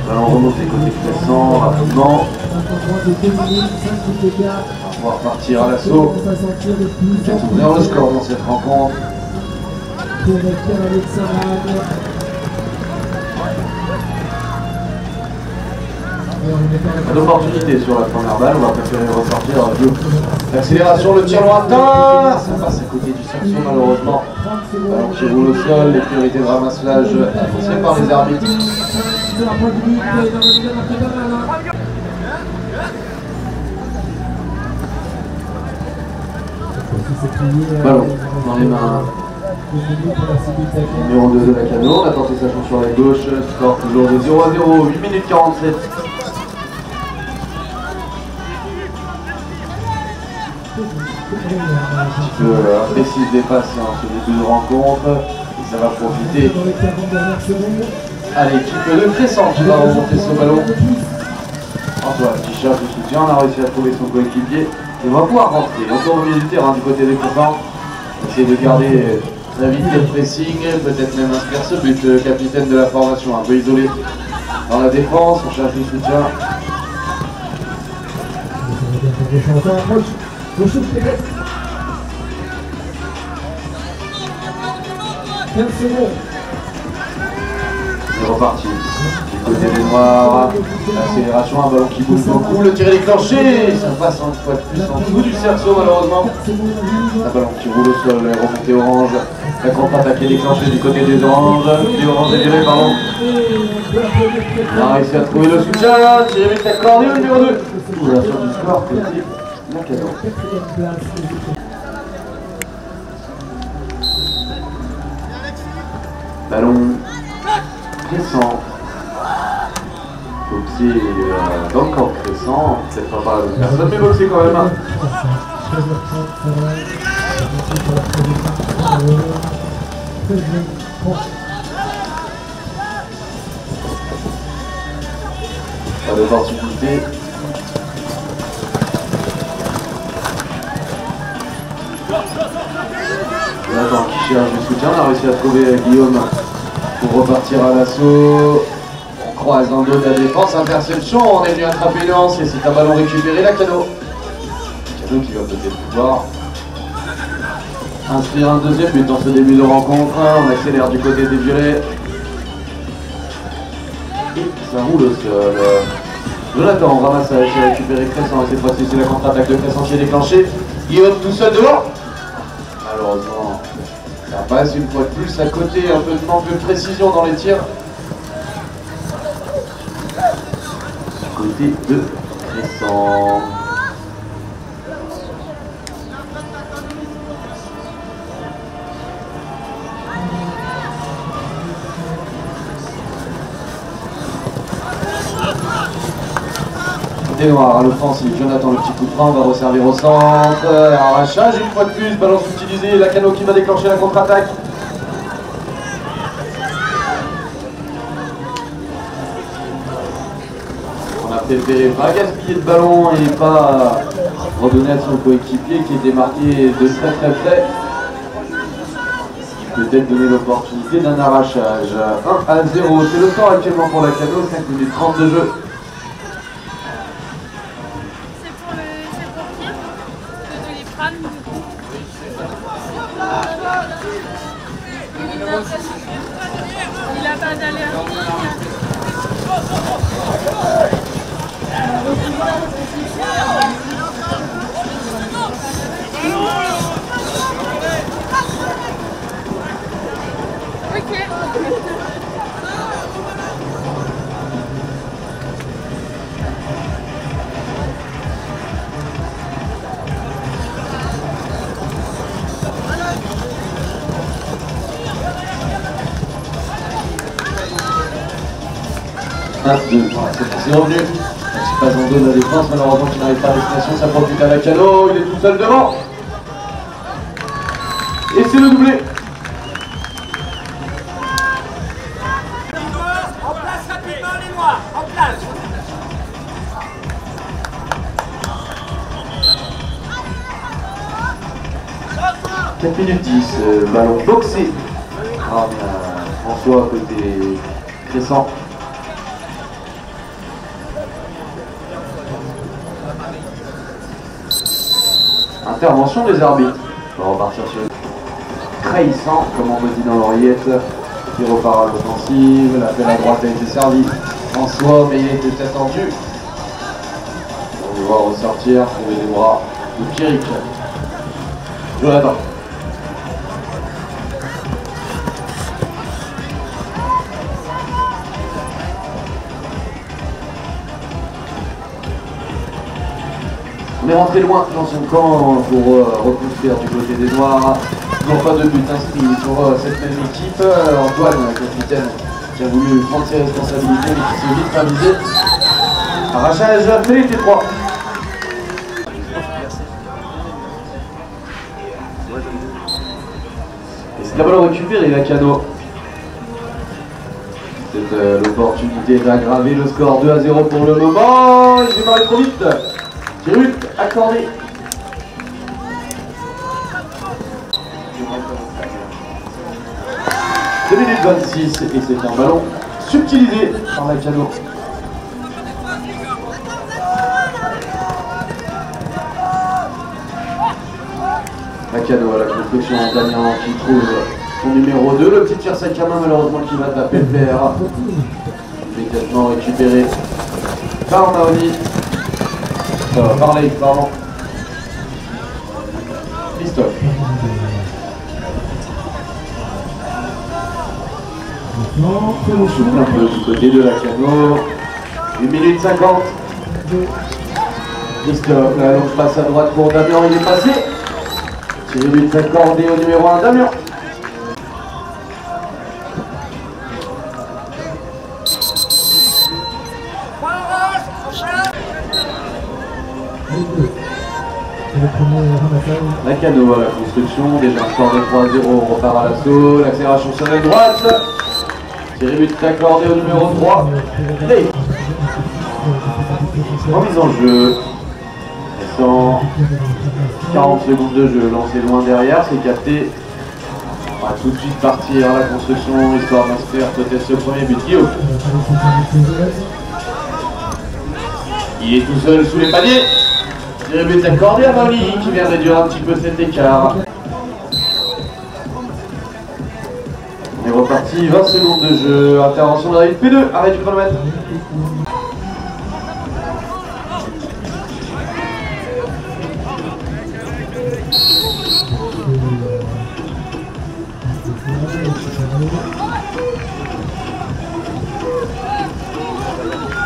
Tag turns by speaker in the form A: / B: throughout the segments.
A: Ballon remonté côté Crescent, rapidement. On va pouvoir partir à l'assaut. C'est ouvrir le score dans cette rencontre. L'opportunité sur la première balle, on va préférer ressortir l'accélération, le tir lointain, ça passe à côté du section malheureusement. Ballon qui roule au sol, les priorités de ramassage annoncées par les arbitres. Ballon dans les mains. Numéro 2 de la Cano, on a tenté sa chance sur la gauche, score toujours de 0 à 0, 8 minutes 47. Un petit peu imprécise des passes sur les deux rencontres, et ça va profiter à l'équipe de Crescent qui va remonter ce ballon. Antoine qui cherche le soutien, on a réussi à trouver son coéquipier et on va pouvoir rentrer encore au milieu du terrain du côté des copains. Essayer de garder la vitesse de pressing, peut-être même inscrire ce but, capitaine de la formation, un peu isolé dans la défense, on cherche le soutien. C'est reparti. Du côté des Noirs, l'accélération, un ballon qui bouge beaucoup, le tir est déclenché, ça passe une fois de plus en dessous du cerceau malheureusement. Un ballon qui roule au sol, est remonté orange, la contre-attaque est déclenchée du côté des oranges, des oranges et des pardon. On a réussi à trouver le soutien, tiré vite la corde, le numéro 2. Ouverture du score, côté la Cano. Ballon Crescent. Boxé dans le camp Crescent, peut-être pas par la bonne personne, mais boxé quand même. Pas d'opportunité. Jonathan qui cherche du soutien, on a réussi à trouver Guillaume pour repartir à l'assaut. On croise dans le dos de la défense, interception, on est venu attraper une lance et c'est un ballon récupéré, la Cano. Cano qui va peut-être pouvoir inscrire un deuxième but dans ce début de rencontre. On accélère du côté des violets. Et ça roule au sol. Jonathan, on ramasse à récupérer Crescent et cette fois-ci c'est la contre-attaque de Crescent qui est déclenchée. Guillaume tout seul dehors. Malheureusement, ça passe une fois de plus à côté, un peu de manque de précision dans les tirs. Côté de Crescent. Des Noirs à l'offensive, Jonathan le petit coup de frein, on va resservir au centre, arrachage une fois de plus, balance utilisée, la Cano qui va déclencher la contre-attaque. On a préféré pas gaspiller de ballon et pas redonner à son coéquipier qui était marqué de très très près. Peut-être donner l'opportunité d'un arrachage. 1 à 0, c'est le temps actuellement pour la Cano, 5 minutes 30 de jeu.
B: Il a pas d'aller à
A: C'est revenu. C'est pas en dos de la défense, malheureusement qui n'arrive pas à destination, ça profite à la Cano, il est tout seul devant. Et c'est le doublé.
C: En place rapidement les Noirs, en place.
A: 4 minutes 10, ballon boxé. François côté Crescent. Intervention des arbitres. On va repartir sur Crescent, comme on dit dans l'oreillette, qui repart à l'offensive. L'appel à droite a été servi en soi, mais il a été attendu. On va voir ressortir, trouver les bras de Pierrick. Jonathan. On est rentré loin dans son camp pour reconstruire du côté des Noirs. Toujours pas de but inscrit sur cette même équipe. Antoine, capitaine, qui a voulu prendre ses responsabilités mais qui s'est vite avisé. Arrachage, pénalité 3. Et c'est la balle récupérée, la Cano. C'est l'opportunité d'aggraver le score 2-0 pour le moment. Il s'est parlé trop vite. But accordé. 2 minutes 26 et c'est un ballon subtilisé par la Cano. La Cano à la construction, Damien qui trouve son numéro 2. Le petit tir sec à main malheureusement qui va taper le PR. Immédiatement récupéré par Mahoney. Par Leigh, pardon. Christophe. On souffle un peu du côté de la Cano. 1 minute 50. Christophe, la longue passe à droite pour Damien, il est passé. Tiré but accordé au numéro 1, Damien. La Cano à la construction, déjà un score de 3-0, on repart à l'assaut, l'accélération sur la droite. Tiré but accordé au numéro 3, Leigh. Remise en jeu. 40 secondes de jeu, lancé loin derrière, c'est capté. On va tout de suite partir à la construction, histoire d'inscrire peut-être ce premier but. Guillaume. Il est tout seul sous les paniers. Tiré but accordé à Mahoney qui vient réduire un petit peu cet écart. On est reparti, 20 secondes de jeu, intervention de David P2, arrêt du chronomètre.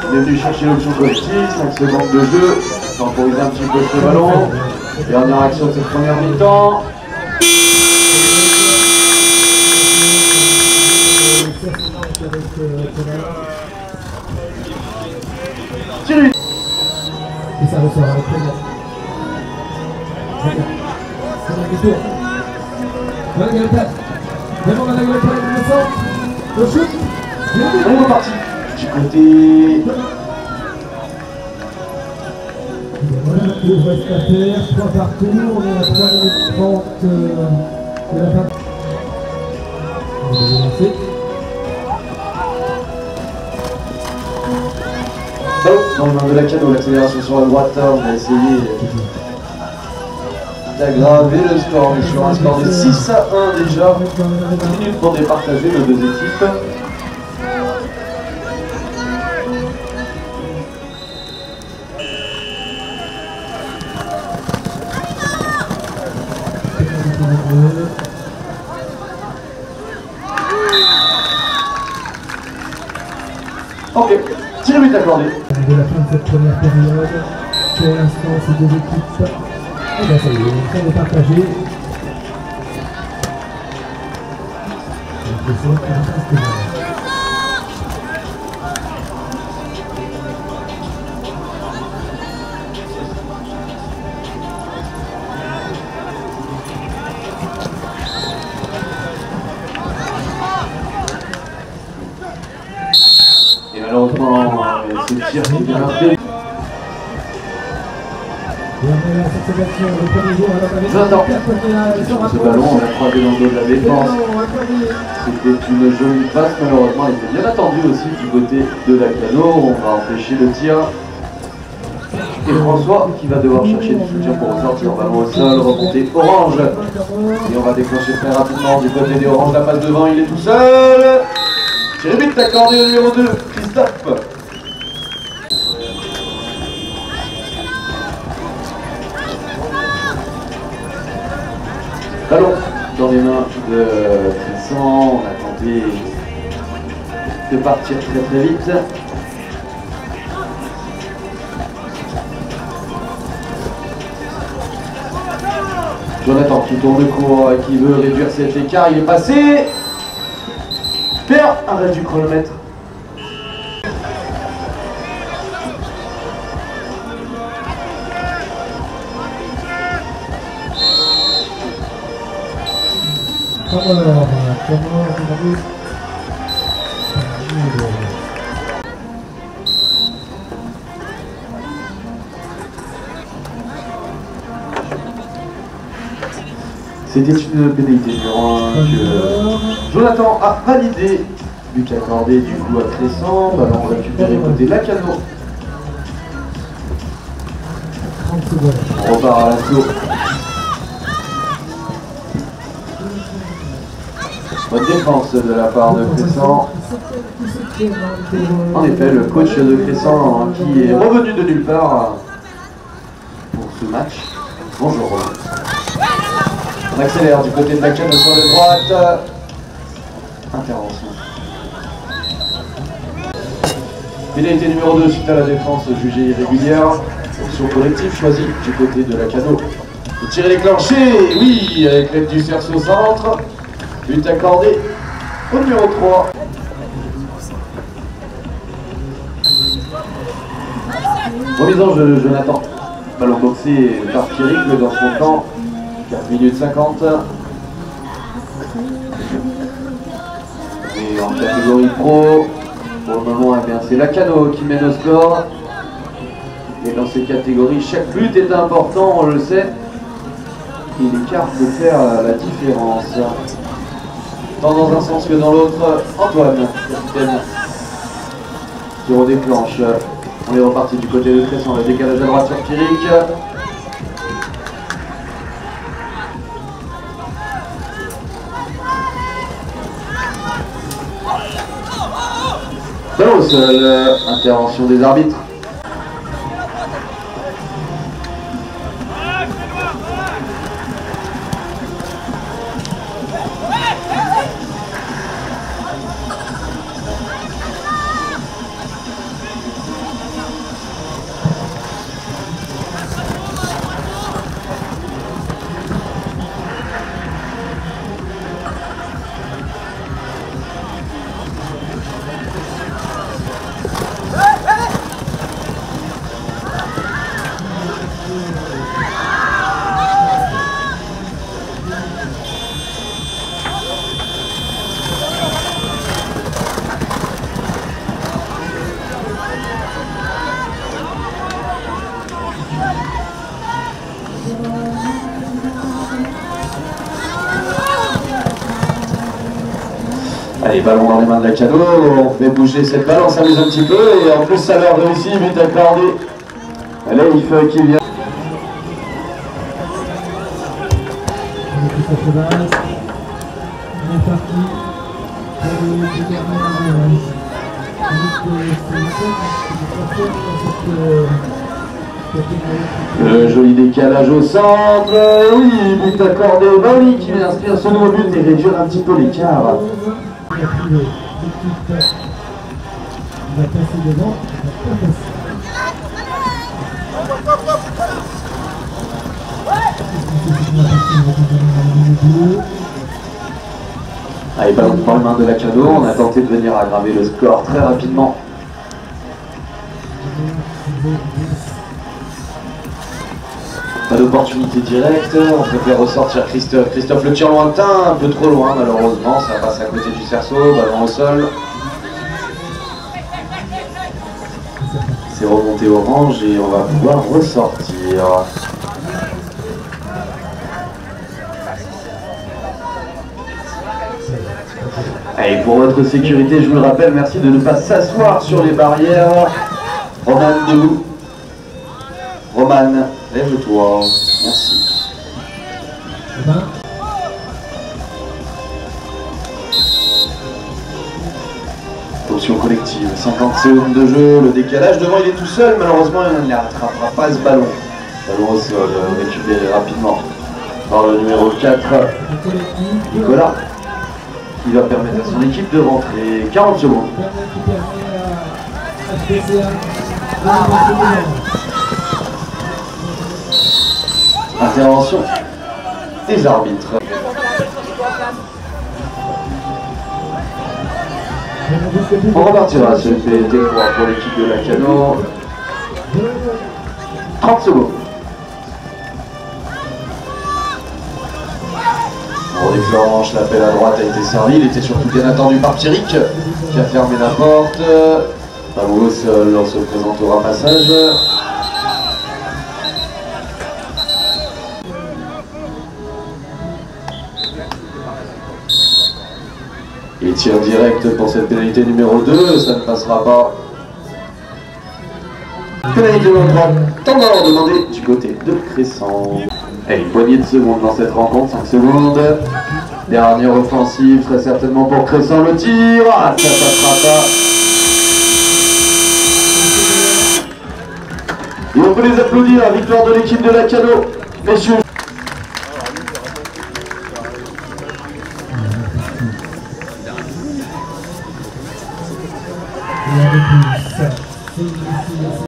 A: On est venu chercher l'option collective, 5 secondes de jeu, temporiser un petit peu ce ballon. Dernière action de cette première mi-temps. Thierry.
D: Et ça ressort avec le c'est un tour. Voilà Gaëtan. Vraiment la Gaëtan, il me sort. Le shoot.
A: On est reparti. Du côté.
D: Voilà, il reste à faire 3 partout. On est à 3 minutes 30 de la fin. On va lancer.
A: Dans le main de la Cano, l'accélération sur la droite, on a essayé d'aggraver le score. On est sur un score de 6-1 déjà. 10 minutes pour départager nos deux équipes. Ok, tir but accordé.
D: De la fin de cette première période, pour l'instant ces deux équipes, et bien ça y est, on est en train de partager.
A: Et malheureusement, c'est le tir qui vient. Jonathan, ce ballon, on a croisé dans le dos de la défense. C'était une jolie passe, malheureusement, elle était bien attendue aussi du côté de la Cano. On va empêcher le tir. Et François qui va devoir chercher du soutien pour ressortir. Ballon au sol, remonter Orange. Et on va déclencher très rapidement du côté des Orange. La passe devant, il est tout seul. Tiré but accordé au numéro 2, Christophe. Ballon dans les mains de Trissan. On a tenté de partir très très vite. Jonathan qui tourne court, qui veut réduire cet écart, il est passé. Perd arrêt du chronomètre. C'était une pénalité durant que Jonathan a validé. But accordé du coup à Cressan. Ballon récupéré côté Lacano. On repart à l'assaut. Bonne défense de la part de Cressan. En effet, le coach de Cressan qui est revenu de nulle part pour ce match. Bonjour Roland. On accélère du côté de la canne sur la droite. Intervention. Pénalité numéro 2 suite à la défense jugée irrégulière. Option collective choisie du côté de la Cano. Le tir est déclenché, oui, avec l'aide du cerceau centre. But accordé au numéro 3. Remise en jeu, Jonathan. Ballon boxé par Pierrick dans son camp. 4 minutes 50. Et en catégorie pro, pour le moment, eh c'est Lacano qui mène au score. Et dans ces catégories, chaque but est important, on le sait. Et l'écart peut faire la différence. Tant dans un sens que dans l'autre, Antoine, capitaine, qui redéclenche. On est reparti du côté de Cressan, le décalage à droite sur Pierrick. Ballon au sol, intervention des arbitres. Allez, ballon dans les mains de Lacano, on fait bouger cette balle, on s'amuse un petit peu et en plus ça leur réussit, but accordé. Allez, il faut qu'il vient. Le joli décalage au centre, oui, but accordé au Bali qui vient inscrire son nouveau but et réduire un petit peu l'écart.
D: Il va passer devant, il va pas passer.
A: Allez, ballon dans les mains de Lacano, on a tenté de venir aggraver le score très rapidement. Pas d'opportunité directe, on préfère ressortir Christophe. Christophe le tir lointain, un peu trop loin malheureusement, ça passe à côté du cerceau, ballon au sol. C'est remonté Orange et on va pouvoir ressortir. Allez, pour votre sécurité, je vous le rappelle, merci de ne pas s'asseoir sur les barrières. Roman, debout. Roman, lève-toi. Merci. Attention collective, 50 secondes de jeu, le décalage devant, il est tout seul, malheureusement il ne rattrapera pas ce ballon. Ballon au sol, récupéré rapidement par le numéro 4, Nicolas, qui va permettre à son équipe de rentrer. 40 secondes. Intervention des arbitres. On repartira ce PLT pour l'équipe de Lacano. 30 secondes. Bon, les Floranges, l'appel à droite a été servi. Il était surtout bien attendu par Pierrick qui a fermé la porte. Pablo se présente au ramassage. Et tir direct pour cette pénalité numéro 2, ça ne passera pas. Pénalité numéro 3, temps d'or demandé du côté de Crescent. Et une poignée de secondes dans cette rencontre, 5 secondes. Dernière offensive, très certainement pour Crescent, le tir, ça passera pas. Et on peut les applaudir, victoire de l'équipe de Lacano, messieurs.